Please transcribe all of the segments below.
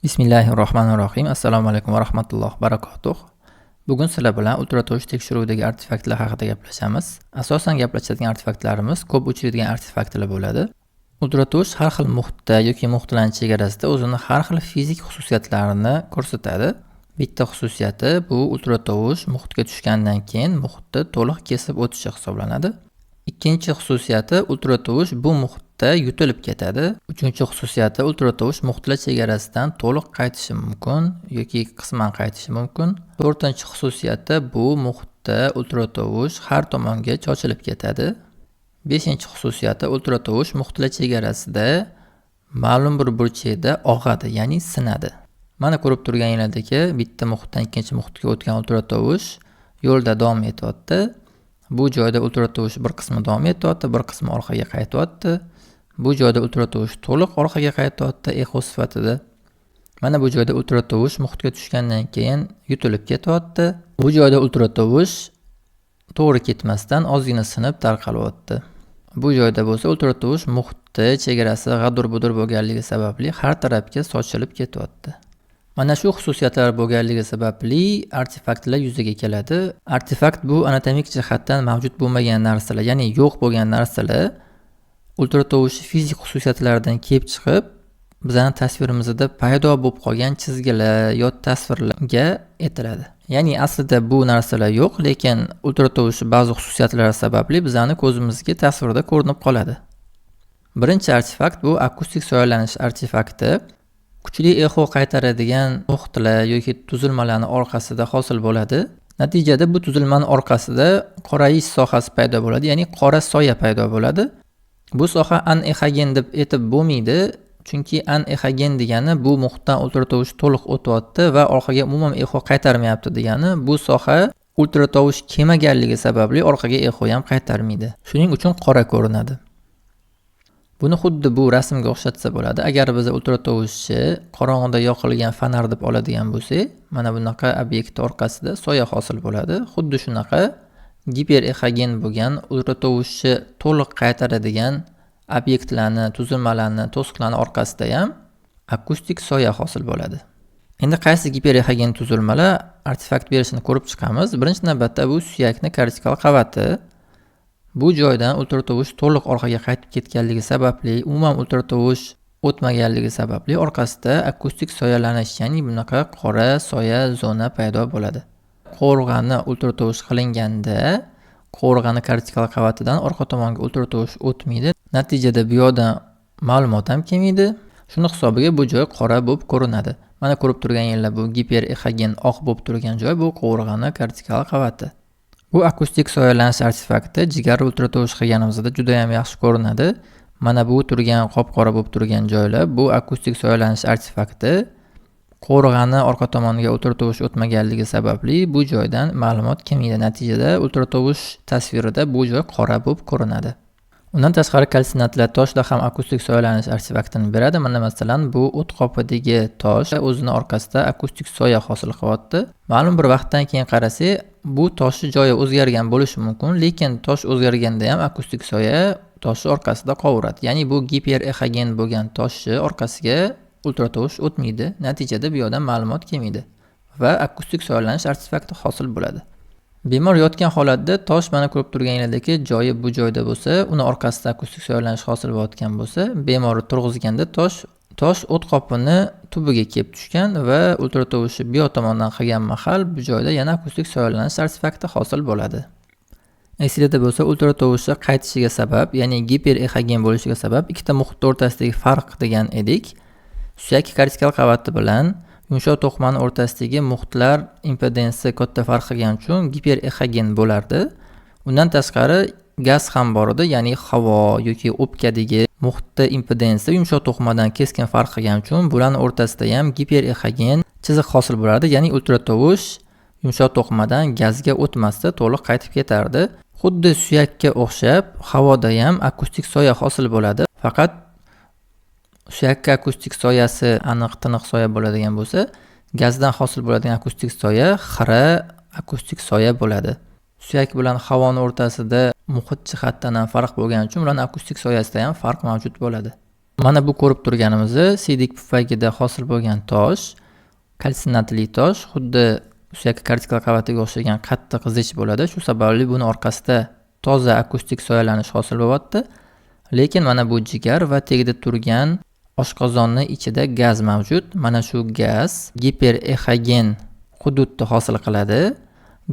Bismillahirrohmanirrohim. Assalomu alaykum va rahmatullohi barakatuh. Bugun sizlar bilan ultratovush tekshiruvidagi artefaktlar haqida gaplashamiz. Asosan gaplashadigan artefaktlarimiz ko'p uchraydigan artefaktlar bo'ladi. Ultratovush har xil muhitda yoki muhitlarning chegarasida o'zini har xil fizik xususiyatlarini ko'rsatadi. Bitta xususiyati bu ultratovush muhitga tushgandan keyin muhitni to'liq kesib o'tishi hisoblanadi. Ikkinchi xususiyati ultratovush bu muhitda yutilib ketadi. Uchinchi xususiyati ultratovush muhitlar chegarasidan to'liq qaytishi mumkin yoki qisman qaytishi mumkin. To'rtinchi xususiyati bu muhitda ultratovush har tomonga chochilib ketadi. Beshinchi xususiyati ultratovush muhitlar chegarasida ma'lum bir burchakda og'adi, ya'ni sinadi. Mana ko'rib turganingizdek, bitta muhitdan ikkinchi muhitga o'tgan ultratovush yo'lda davom etyapti. Bu joyda ultratovush bir qismi davom etyapti, bir qismi orqaga qaytyapti. Bu joyda ultratovush to'liq orqaga qaytyapti eho sifatida. Mana bu joyda ultratovush muhitga tushgandan keyin yutilib ketyapti. Bu joyda ultratovush to'g'ri ketmasdan ozgina sinib tarqalyapti. Bu joyda bo'lsa ultratovush muhitda chegarasi g'adur-budur bo'lganligi sababli har tarafga sochilib ketyapti. Mana shu xususiyatlar bo'lganligi sababli artefaktlar yuzaga keladi. Artefakt bu anatomik jihatdan mavjud bo'lmagan narsalar, ya'ni yo'q bo'lgan narsalar ultratovush fizik xususiyatlaridan kelib chiqib, bizning tasvirimizda paydo bo'lib qolgan chizgilar yoki tasvirlarga aytiladi. Ya'ni aslida bu narsalar yo'q, lekin ultratovush ba'zi xususiyatlari sababli bizning ko'zimizga tasvirda ko'rinib qoladi. Birinchi artefakt bu akustik soyalanish artefakti. Kuchli eho qaytaradigan muhitlar yoki tuzilmalarning orqasida hosil bo'ladi. Natijada bu tuzilmaning orqasida qorayish sohasi paydo bo'ladi, ya'ni qora soya paydo bo'ladi. Bu soha anehogen deb aytib bo'lmaydi, chunki anehogen degani bu muhitdan ultratovush to'liq o'tyapti va orqaga umuman eho qaytarmayapti degani. Bu soha ultratovush kelmaganligi sababli orqaga eho ham qaytarmaydi. Shuning uchun qora ko'rinadi. Buni xuddi bu rasmga o'xshatsa bo'ladi. Agar biz ultratovushni qorong'ida yoqilgan fonar deb oladigan bo'lsak, mana bunaqa obyektni orqasida soya hosil bo'ladi. Xuddi shunaqa giperehogen bo'lgan ultratovushni to'liq qaytaradigan obyektlarni, tuzilmalarni, to'siqlarning orqasida ham akustik soya hosil bo'ladi. Endi qaysi giperehogen tuzilmalar artefakt berishini ko'rib chiqamiz. Birinchi navbatda bu suyakning kortikal qavati. Bu joydan ultratovush to'liq orqaga qaytib ketganligi sababli, umuman ultratovush o'tmaganligi sababli orqasida akustik soyalanish, ya'ni bunaqa qora soya zona paydo bo'ladi. Qovurg'ani ultratovush qilinganda qovurg'ani kortikal qavatidan orqa tomonga ultratovush o'tmaydi. Natijada bu yoqdan ma'lumot ham kelmaydi. Shuni hisobiga bu joy qora bo'lib ko'rinadi. Mana ko'rib turganingizlar, bu giperehogen oq bo'lib turgan joy bu qovurg'ani kortikal qavati. Bu akustik soyalanish artefakti jigar ultratovush qilganimizda juda ham yaxshi ko'rinadi. Mana bu turgan qop-qora bo'lib turgan joylar bu akustik soyalanish artefakti. Qovurg'ani orqa tomoniga ultratovush o'tmaganligi sababli bu joydan ma'lumot kelmaydi. Natijada ultratovush tasvirida bu joy qora bo'lib ko'rinadi. Undan tashqari kalsinatlar toshlar ham akustik soyalanish artefaktini beradi. Mana masalan bu o't qopidagi tosh o'zini orqasida akustik soya hosil qilyapti. Ma'lum bir vaqtdan keyin qarasak, bu toshning joyi o'zgargan bo'lishi mumkin, lekin tosh o'zgarganda ham akustik soya toshning orqasida qovuradi. Ya'ni bu giperehogen bo'lgan toshning orqasiga ultratovush o'tmaydi. Natijada bu yerdan ma'lumot kelmaydi va akustik soyalanish artefakti hosil bo'ladi. Bemor yotgan holatda tosh mana ko'rib turganingizdek joyi bu joyda bo'lsa, uni orqasida akustik soyalanish hosil bo'layotgan bo'lsa, bemorni turg'izganda tosh o't qopini tubiga kelib tushgan va ultratovushni bu tomondan qilgan mahal bu joyda yana akustik soyalanish artefakti hosil bo'ladi. Aslida bo'lsa ultratovushni qaytishiga sabab, ya'ni giperehogen bo'lishiga sabab ikkita muhit o'rtasidagi farq degan edik. Suyak kortikal qavati bilan yumshoq to'qimani o'rtasidagi muhitlar impedansi katta farq qilgani uchun giperehogen bo'lardi. Undan tashqari gaz ham bor edi, ya'ni havo yoki o'pkadagi muhitda impedansi yumshoq to'qimadan keskin farq qilgani uchun bularning o'rtasida ham giperehogen chiziq hosil bo'lardi, ya'ni ultratovush yumshoq to'qimadan gazga o'tmasda to'liq qaytib ketardi. Xuddi suyakka o'xshab havoda ham akustik soya hosil bo'ladi, faqat suyakka akustik soyasi aniq tiniq soya bo'ladigan bo'lsa, gazdan hosil bo'ladigan akustik soya xira akustik soya bo'ladi. Suyak bilan havoni o'rtasida muhit jihatdan ham farq bo'lgani uchun ularning akustik soyasida ham farq mavjud bo'ladi. Mana bu ko'rib turganimiz siydik pufagida hosil bo'lgan tosh, kalsinatli tosh, xuddi suyak kortikal qavatiga o'xshagan qattiq zich bo'ladi. Shu sababli buni orqasida toza akustik soyalanish hosil bo'lyapti. Lekin mana bu jigar va tegida turgan oshqozonni ichida gaz mavjud. Mana shu gaz giperexogen hududni hosil qiladi.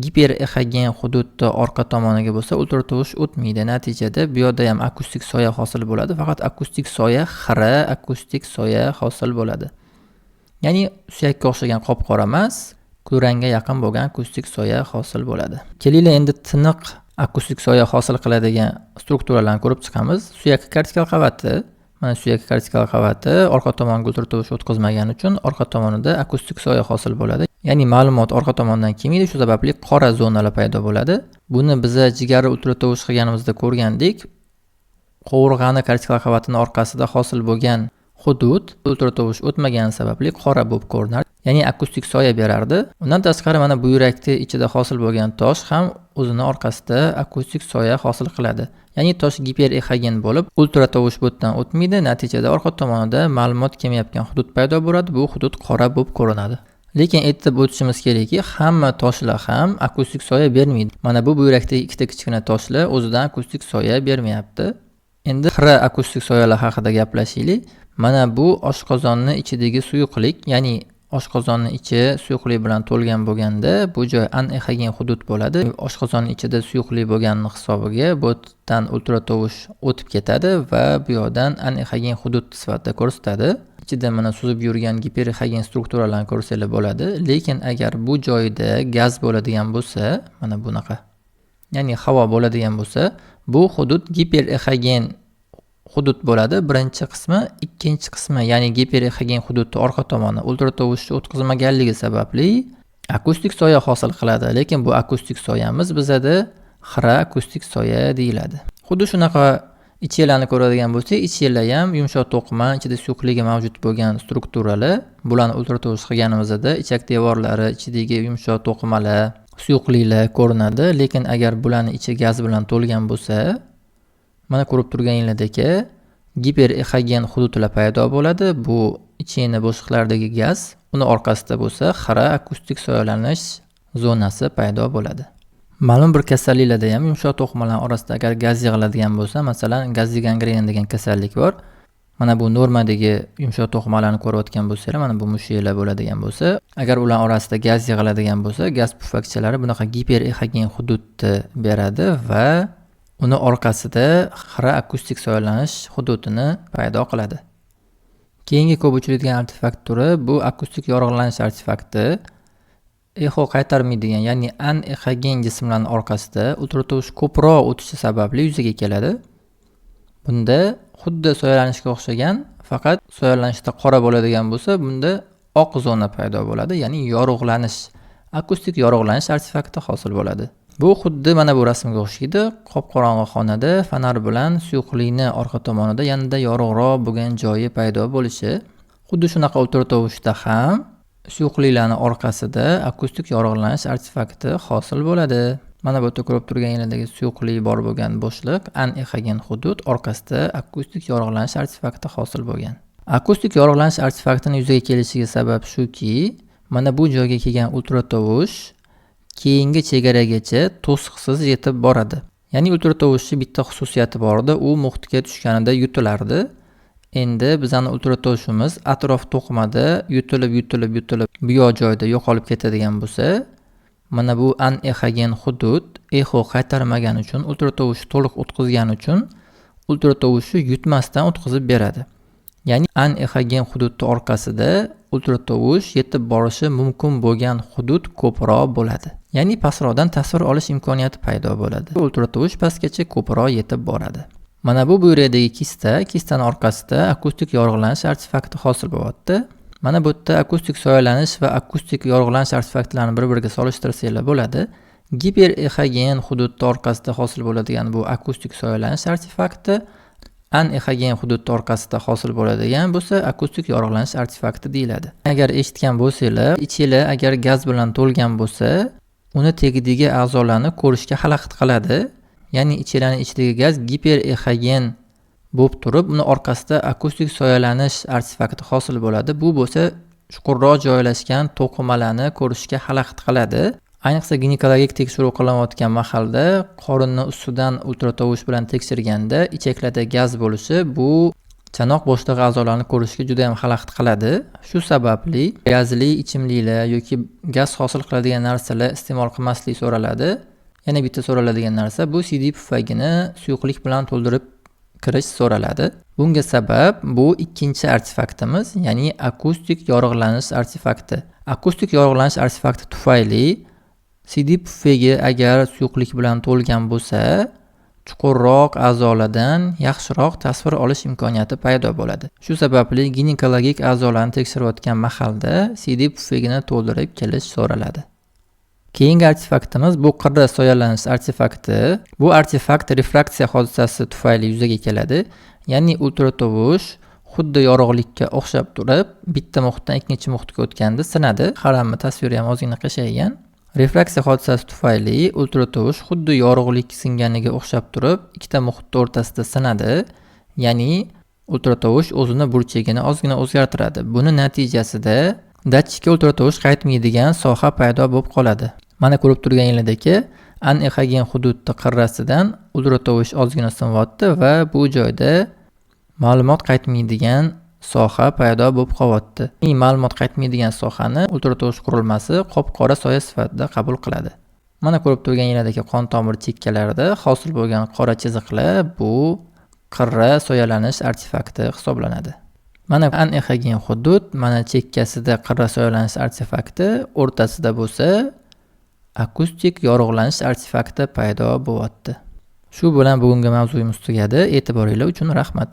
Giperexogen hududni orqa tomoniga bo'lsa ultratovush o'tmaydi. Natijada bu yerda ham akustik soya hosil bo'ladi. Faqat akustik soya xira akustik soya hosil bo'ladi. Ya'ni suyakka o'xshagan qop-qora emas, kulrangga yaqin bo'lgan akustik soya hosil bo'ladi. Kelinglar endi tiniq akustik soya hosil qiladigan strukturalarni ko'rib chiqamiz. Suyak kortikal qavati, mana suyak kortikal qavati orqa tomonga ultratovush o'tkazmagani uchun orqa tomonida akustik soya hosil bo'ladi. Ya'ni ma'lumot orqa tomondan kelmaydi, shu sababli qora zonalar paydo bo'ladi. Buni biz jigari ultratovush qilganimizda ko'rgandik. Qovurg'ani kortikal qavatining orqasida hosil bo'lgan hudud ultratovush o'tmagani sababli qora bo'lib ko'rinardi. Ya'ni akustik soya berardi. Undan tashqari mana buyrakning ichida hosil bo'lgan tosh ham o'zini orqasida akustik soya hosil qiladi. Ya'ni tosh giperexogen bo'lib, ultratovush bo'tdan o'tmaydi. Natijada orqa tomonida ma'lumot kelmayotgan hudud paydo bo'ladi. Bu hudud qora bo'lib ko'rinadi. Lekin aytib o'tishimiz kerakki, hamma toshlar ham akustik soya bermaydi. Mana bu buyrakdagi ikkita kichkina toshlar o'zidan akustik soya bermayapti. Endi xira akustik soyalar haqida gaplashaylik. Mana bu oshqozonni ichidagi suyuqlik, ya'ni oshqozonni ichi suyuqlik bilan to'lgan bo'lganda, bu joy anexogen hudud bo'ladi. Oshqozonni ichida suyuqlik bo'lganining hisobiga bo'tdan ultratovush o'tib ketadi va bu yerdan anexogen hudud sifatida ko'rsatadi. Ichida mana suzib yurgan giperexogen strukturalarni ko'rsanglar bo'ladi. Lekin agar bu joyda gaz bo'ladigan bo'lsa, mana bunaqa, ya'ni havo bo'ladigan bo'lsa, bu hudud giperexogen hudud bo'ladi. Birinchi qismi, ikkinchi qismi, ya'ni giperexogen hududni orqa tomoni ultratovushni o'tkazmaganligi sababli akustik soya hosil qiladi. Lekin bu akustik soyamiz bizada xira akustik soya deyiladi. Xuddi shunaqa ichiylarni ko'radigan bo'lsak, ichiylar ham yumshoq to'qima, ichida suyuqligi mavjud bo'lgan strukturalar. Bularni ultratovush qilganimizda ichak devorlari, ichidagi yumshoq to'qimalar, suyuqliklar ko'rinadi. Lekin agar bularning ichi gaz bilan to'lgan bo'lsa, mana ko'rib turganingizdek, giperexogen hududlar paydo bo'ladi. Bu ichini bo'shliqlardagi gaz, uni orqasida bo'lsa xira akustik soyalanish zonasi paydo bo'ladi. Ma'lum bir kasalliklarda ham yumshoq to'qimalar orasida agar gaz yig'iladigan bo'lsa, masalan, gazli gangren degan kasallik bor. Mana bu normadagi yumshoq to'qimalarni ko'rayotgan bo'lsanglar, mana bu mushaklar bo'ladigan bo'lsa, agar ular orasida gaz yig'iladigan bo'lsa, gaz pufakchalari bunaqa giperexogen hududni beradi va uni orqasida xira akustik soyalanish hududini paydo qiladi. Keyingi ko'p uchraydigan artefakt turi bu akustik yorug'lanish artefakti. Eho qaytarmaydigan, ya'ni anexogen jismlarning orqasida ultratovush ko'proq o'tishi sababli yuzaga keladi. Bunda xuddi soyalanishga o'xshagan, faqat soyalanishda qora bo'ladigan bo'lsa, bunda oq zona paydo bo'ladi, ya'ni yorug'lanish, akustik yorug'lanish artefakti hosil bo'ladi. Bu xuddi mana bu rasmga o'xshaydi. Qop-qorong'i xonada fonar bilan suyuqlikni orqa tomonida yanada yorug'roq bo'lgan joyi paydo bo'lishi. Xuddi shunaqa ultratovushda ham suyuqliklarning orqasida akustik yorug'lanish artefakti hosil bo'ladi. Mana bu yerda ko'rib turganingizdek suyuqlik bor bo'lgan bo'shliq, anexogen hudud, orqasida akustik yorug'lanish artefakti hosil bo'lgan. Akustik yorug'lanish artefaktining yuzaga kelishiga sabab shuki, mana bu joyga kelgan ultratovush keyingi chegaragacha to'siqsiz yetib boradi. Ya'ni ultratovushning bitta xususiyati bor edi, u muhitga tushganida yutilardi. Endi bizning ultratovushimiz atrof to'qimada yutilib bu joyda yo'qolib ketadigan bo'lsa, mana bu anexogen hudud eho qaytarmagan uchun, ultratovush to'liq o'tkazgani uchun ultratovushni yutmasdan o'tkazib beradi. Ya'ni anexogen hududning orqasida ultratovush yetib borishi mumkin bo'lgan hudud ko'proq bo'ladi. Ya'ni pastroqdan tasvir olish imkoniyati paydo bo'ladi. Ultratovush pastgacha ko'proq yetib boradi. Mana bu buyrakdagi kistaning orqasida akustik yorug'lanish artefakti hosil bo'lyapti. Mana bu yerda akustik soyalanish va akustik yorug'lanish artefaktlarini bir-biriga solishtirsanglar bo'ladi. Giperexogen hududning orqasida hosil bo'ladigan bu akustik soyalanish artefakti, anexogen hududning orqasida hosil bo'ladigan bo'lsa, akustik yorug'lanish artefakti deyiladi. Agar eshitgan bo'lsanglar, ichinglar agar gaz bilan to'lgan bo'lsa, uni tagidagi a'zolarni ko'rishga xalaqit qiladi. Ya'ni ichlarning ichidagi gaz giperexogen bo'lib turib, uni orqasida akustik soyalanish artefakti hosil bo'ladi. Bu bo'lsa chuqurroq joylashgan to'qimalarni ko'rishga xalaqit qiladi. Ayniqsa ginekologik tekshiruv qilinayotgan mahalda qorinni ustidan ultratovush bilan tekshirganda ichaklarda gaz bo'lishi bu chanoq bo'shlig'i a'zolarini ko'rishga juda ham xalaqit qiladi. Shu sababli gazli ichimliklar yoki gaz hosil qiladigan narsalar iste'mol qilmaslik so'raladi. Yana bitta so'raladigan narsa bu CD pufagini suyuqlik bilan to'ldirib kirish so'raladi. Bunga sabab bu ikkinchi artefaktimiz, ya'ni akustik yorug'lanish artefakti. Akustik yorug'lanish artefakti tufayli CD pufagi agar suyuqlik bilan to'lgan bo'lsa, chuqurroq a'zolardan yaxshiroq tasvir olish imkoniyati paydo bo'ladi. Shu sababli ginekologik a'zolarni tekshirayotgan mahalda CD pufagini to'ldirib kelish so'raladi. Keyingi artefaktimiz bu qirra soyalanish artefakti. Bu artefakt refraksiya hodisasi tufayli yuzaga keladi. Ya'ni ultratovush xuddi yorug'likka o'xshab turib, bitta muhitdan ikkinchi muhitga o'tganda sinadi. Qaramni tasviri ham ozgina qashaygan. Refraksiya hodisasi tufayli ultratovush xuddi yorug'lik singaniga o'xshab turib, ikkita muhit o'rtasida sinadi. Ya'ni ultratovush o'zini burchagini ozgina o'zgartiradi. Buni natijasida datchikka ultratovush qaytmaydigan soha paydo bo'lib qoladi. Mana ko'rib turganingizdek, anexogen hududda qirrasidan ultratovush ozgina sinyapti va bu joyda ma'lumot qaytmaydigan soha paydo bo'lib qolyapti. Ma'lumot qaytmaydigan sohani ultratovush qurilmasi qop-qora soya sifatida qabul qiladi. Mana ko'rib turganingizdek qon tomir chekkalarida hosil bo'lgan qora chiziqlar bu qirra soyalanish artefakti hisoblanadi. Mana anexogen hudud, mana chekkasida qirra soyalanish artefakti, o'rtasida bo'lsa akustik yorug'lanish artefakti paydo bo'lyapti. Shu bilan bugungi mavzuyimiz tugadi. E'tiboringiz uchun rahmat.